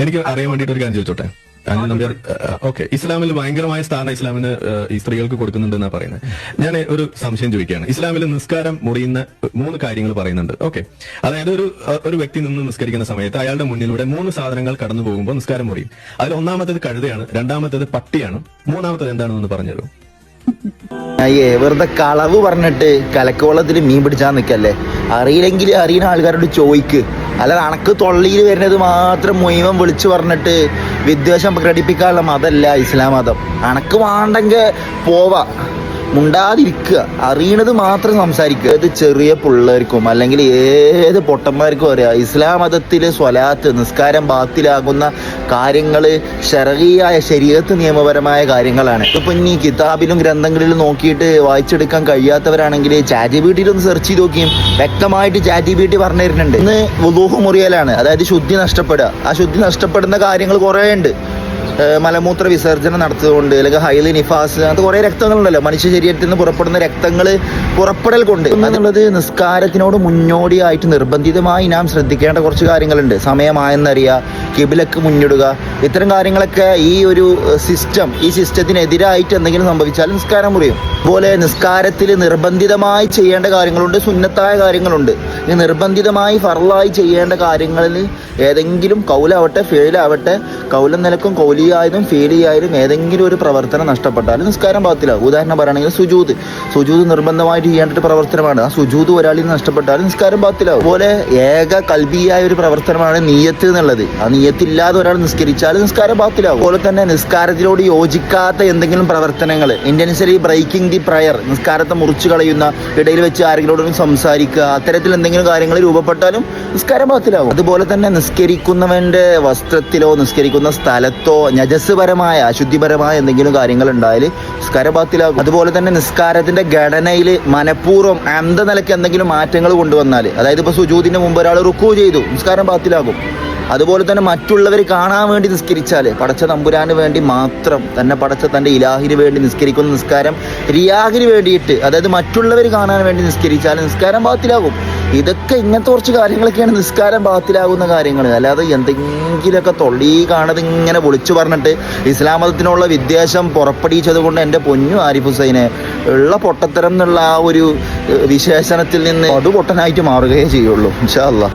എനിക്ക് അറിയാൻ വേണ്ടിയിട്ട് ഒരു കാര്യം ചോദിച്ചോട്ടെ. നമ്പ്യാർ, ഓക്കെ, ഇസ്ലാമിൽ ഭയങ്കരമായ സ്ഥാനം ഇസ്ലാമിന് ഈ സ്ത്രീകൾക്ക് കൊടുക്കുന്നുണ്ടെന്നാണ് പറയുന്നത്. ഞാൻ ഒരു സംശയം ചോദിക്കുകയാണ്. ഇസ്ലാമിൽ നിസ്കാരം മുറിയുന്ന 3 കാര്യങ്ങൾ പറയുന്നുണ്ട്. ഓക്കെ, അതായത് ഒരു വ്യക്തി നിന്ന് നിസ്കരിക്കുന്ന സമയത്ത് അയാളുടെ മുന്നിലൂടെ 3 സാധനങ്ങൾ കടന്നു പോകുമ്പോൾ നിസ്കാരം മുറിയും. അതിൽ ഒന്നാമത്തേത് കഴുതയാണ്, രണ്ടാമത്തേത് പട്ടിയാണ്, മൂന്നാമത്തേത് എന്താണെന്ന് പറഞ്ഞുതരും. അയ്യേ, വെറുതെ കളവ് പറഞ്ഞിട്ട് കലക്കവെള്ളത്തിൽ മീൻ പിടിച്ചാൽ നിൽക്കല്ലേ. അറിയില്ലെങ്കിൽ അറിയുന്ന ആൾക്കാരോട് ചോദിക്ക്. അല്ലാതെ അണക്ക് തൊള്ളിയിൽ വരുന്നത് മാത്രം മുഴുവൻ വിളിച്ചു പറഞ്ഞിട്ട് വിദ്വേഷം പ്രകടിപ്പിക്കാനുള്ള മതമല്ല ഇസ്ലാം മതം. അണക്ക് വേണ്ടെങ്കിൽ പോവാ, മുണ്ടാതിരിക്കുക, അറിയണത് മാത്രം സംസാരിക്കുക. ഏത് ചെറിയ പിള്ളേർക്കും അല്ലെങ്കിൽ ഏത് പൊട്ടന്മാർക്കും അറിയാം ഇസ്ലാം മതത്തില് സ്വലാത്ത് നിസ്കാരം ബാത്തിലാകുന്ന കാര്യങ്ങൾ ശരഈയായ ശരീഅത്ത് നിയമപരമായ കാര്യങ്ങളാണ്. ഇപ്പൊ ഇനി കിതാബിലും ഗ്രന്ഥങ്ങളിലും നോക്കിയിട്ട് വായിച്ചെടുക്കാൻ കഴിയാത്തവരാണെങ്കിൽ ChatGPT ഒന്ന് സെർച്ച് ചെയ്ത് നോക്കിയും വ്യക്തമായിട്ട് ChatGPT പറഞ്ഞു തരുന്നുണ്ട്. ഇന്ന് വുളൂഹ് മുറിയലാണ്, അതായത് ശുദ്ധി നഷ്ടപ്പെടുക. ആ ശുദ്ധി നഷ്ടപ്പെടുന്ന കാര്യങ്ങൾ കുറേ ഉണ്ട്. മലമൂത്ര വിസർജനം നടത്തുകൊണ്ട്, അല്ലെങ്കിൽ ഹൈല് നിഫാസ്, അത് കുറേ രക്തങ്ങളുണ്ടല്ലോ മനുഷ്യ ശരീരത്തിൽ നിന്ന് പുറപ്പെടുന്ന രക്തങ്ങൾ പുറപ്പെടൽ കൊണ്ട് എന്നുള്ളത് നിസ്കാരത്തിനോട് മുന്നോടിയായിട്ട് നിർബന്ധിതമായി നാം ശ്രദ്ധിക്കേണ്ട കുറച്ച് കാര്യങ്ങളുണ്ട്. സമയമായെന്നറിയുക, കിബിലക്ക് മുന്നിടുക, ഇത്തരം കാര്യങ്ങളൊക്കെ ഈ ഒരു ഈ സിസ്റ്റത്തിനെതിരായിട്ട് എന്തെങ്കിലും സംഭവിച്ചാൽ നിസ്കാരം മുറിയും. അതുപോലെ നിസ്കാരത്തിൽ നിർബന്ധിതമായി ചെയ്യേണ്ട കാര്യങ്ങളുണ്ട്, സുന്നത്തായ കാര്യങ്ങളുണ്ട്. ഈ നിർബന്ധിതമായി ഫർളായി ചെയ്യേണ്ട കാര്യങ്ങളിൽ ഏതെങ്കിലും കൗലാവട്ടെ ഫേലാവട്ടെ, കൗലം നിലക്കും കൗലിയായതും ഫേലിയായതും ഏതെങ്കിലും ഒരു പ്രവർത്തനം നഷ്ടപ്പെട്ടാൽ നിസ്കാരം ബാത്തിലാവും. ഉദാഹരണം പറയുകയാണെങ്കിൽ സുജൂദ് നിർബന്ധമായിട്ട് ചെയ്യേണ്ട ഒരു പ്രവർത്തനമാണ്. ആ സുജൂദ് ഒരാളിൽ നിന്ന് നഷ്ടപ്പെട്ടാൽ നിസ്കാരം ബാത്തിലാവും. അതുപോലെ ഏക കൽബിയായ ഒരു പ്രവർത്തനമാണ് നിയ്യത്ത് എന്നുള്ളത്. ആ നിയ്യത്തില്ലാതെ ഒരാൾ നിസ്കരിച്ചാൽ നിസ്കാരം ബാത്തിലാവും. അതുപോലെ തന്നെ നിസ്കാരത്തിലോട് യോജിക്കാത്ത എന്തെങ്കിലും പ്രവർത്തനങ്ങൾ, ഇന്റൻഷ്യലി ബ്രേക്കിംഗ് ദി പ്രയർ, നിസ്കാരത്തെ മുറിച്ചു കളയുന്ന, ഇടയിൽ വെച്ച് ആരെങ്കിലോടും സംസാരിക്കുക, അത്തരത്തിൽ എന്തെങ്കിലും കാര്യങ്ങൾ രൂപപ്പെട്ടാലും നിസ്കാരം ബാത്തിലാവും. അതുപോലെ തന്നെ നിസ്കരിക്കുന്നവന്റെ വസ്ത്രത്തിലോ നിസ്കരിക്കുന്ന സ്ഥലത്തോ നജസ് പരമായ അശുദ്ധിപരമായ എന്തെങ്കിലും കാര്യങ്ങൾ ഉണ്ടായാൽ നിസ്കാരം ബാത്തിലാകും. അതുപോലെ തന്നെ നിസ്കാരത്തിന്റെ ഘടനയിൽ മനഃപൂർവ്വം അന്ധ നിലയ്ക്ക് എന്തെങ്കിലും മാറ്റങ്ങൾ കൊണ്ടുവന്നാൽ, അതായത് ഇപ്പോൾ സുജൂദിന്റെ മുമ്പ് ഒരാൾ റുക്കൂ ചെയ്തു, നിസ്കാരം ബാത്തിലാകും. അതുപോലെ തന്നെ മറ്റുള്ളവർ കാണാൻ വേണ്ടി നിസ്കരിച്ചാൽ, പടച്ച തമ്പുരാന് വേണ്ടി മാത്രം, തന്നെ പടച്ച തൻ്റെ ഇലാഹിന് വേണ്ടി നിസ്കരിക്കുന്ന നിസ്കാരം റിയാഹിന് വേണ്ടിയിട്ട്, അതായത് മറ്റുള്ളവർ കാണാൻ വേണ്ടി നിസ്കരിച്ചാൽ നിസ്കാരം ബാത്തിലാകും. ഇങ്ങനത്തെ കുറച്ച് കാര്യങ്ങളൊക്കെയാണ് നിസ്കാരം ബാത്തിലാകുന്ന കാര്യങ്ങൾ. അല്ലാതെ എന്തെങ്കിലുമൊക്കെ തൊള്ളി കാണത് ഇങ്ങനെ വിളിച്ചു പറഞ്ഞിട്ട് ഇസ്ലാം മതത്തിനുള്ള വിദ്വേഷം പുറപ്പെടുവിച്ചത് കൊണ്ട് എൻ്റെ പൊന്നു ആരിഫ് ഹുസൈനെ ഉള്ള പൊട്ടത്തരം എന്നുള്ള ആ ഒരു വിശേഷണത്തിൽ നിന്ന് അത് പൊട്ടനായിട്ട് മാറുകയേ ചെയ്യുള്ളൂ. ഇൻഷാ അല്ലാഹ്.